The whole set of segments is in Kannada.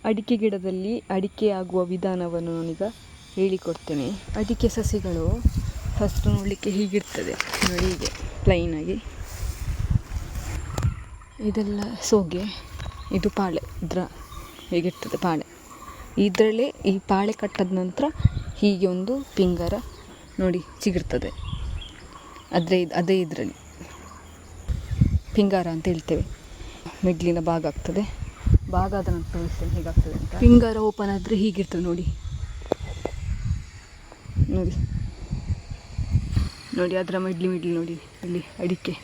ಅಡಿಕೆ ಗಿಡದಲ್ಲಿ ಅಡಿಕೆ ಆಗುವ ವಿಧಾನವನ್ನು ನಾನೀಗ ಹೇಳಿಕೊಡ್ತೇನೆ. ಅಡಿಕೆ ಸಸಿಗಳು ಫಸ್ಟ್ ನೋಡಲಿಕ್ಕೆ ಹೀಗಿರ್ತದೆ ನೋಡಿ, ಹೀಗೆ ಪ್ಲೈನಾಗಿ. ಇದೆಲ್ಲ ಸೋಗೆ, ಇದು ಪಾಳೆ, ಹೇಗಿರ್ತದೆ ಪಾಳೆ. ಇದರಲ್ಲೇ ಈ ಪಾಳೆ ಕಟ್ಟದ ನಂತರ ಹೀಗೆ ಒಂದು ಪಿಂಗಾರ ನೋಡಿ ಚಿಗುರ್ತದೆ. ಅದೇ ಇದರಲ್ಲಿ ಪಿಂಗಾರ ಅಂತ ಹೇಳ್ತೇವೆ. ಮಿಡ್ಲಿನ ಭಾಗ ಆಗ್ತದೆ. ಭಾಗ ಆದ ನಂತರ ತೋರಿಸ್ತೇನೆ ಹೇಗಾಗ್ತದೆ ಅಂತ. ಪಿಂಗಾರ ಓಪನ್ ಆದರೆ ಹೀಗಿರ್ತದೆ ನೋಡಿ ನೋಡಿ ನೋಡಿ ಅದರ ಮಿಡ್ಲಿ ನೋಡಿ, ಇಲ್ಲಿ ಅಡಿಕೆ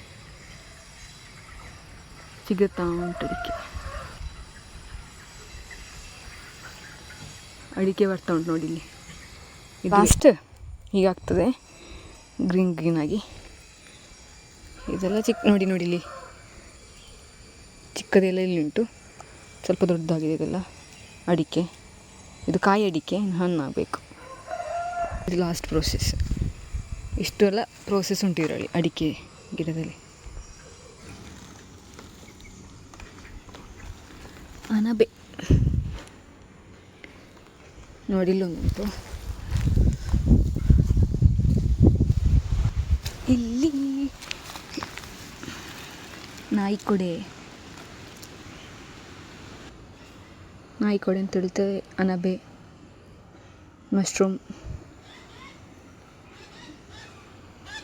ಸಿಗುತ್ತಾ ಉಂಟು. ಅಡಿಕೆ ಬರ್ತಾ ಉಂಟು ನೋಡಿ ಇಲ್ಲಿ. ಲಾಸ್ಟ್ ಹೀಗಾಗ್ತದೆ ಗ್ರೀನ್ ಆಗಿ. ಇದೆಲ್ಲ ನೋಡಿ ಇಲ್ಲಿ ಚಿಕ್ಕದೆಲ್ಲ ಇಲ್ಲಿ ಉಂಟು, ಸ್ವಲ್ಪ ದೊಡ್ಡದಾಗಿದೆ ಇದೆಲ್ಲ ಅಡಿಕೆ. ಇದು ಕಾಯಿ ಅಡಿಕೆ, ಹಣ್ಣಾಗಬೇಕು. ಇದು ಲಾಸ್ಟ್ ಪ್ರೋಸೆಸ್. ಇಷ್ಟೆಲ್ಲ ಪ್ರೋಸೆಸ್ ಉಂಟು ಇದರಲ್ಲಿ ಅಡಿಕೆ ಗಿಡದಲ್ಲಿ. ಅನಬೆ ನೋಡಿ ಇಲ್ಲೊಂದುಂಟು. ಇಲ್ಲಿ ನಾಯಿಕೊಡೆ ಅಂತ ಹೇಳ್ತೇವೆ. ಅನಬೆ, ಮಶ್ರೂಮ್,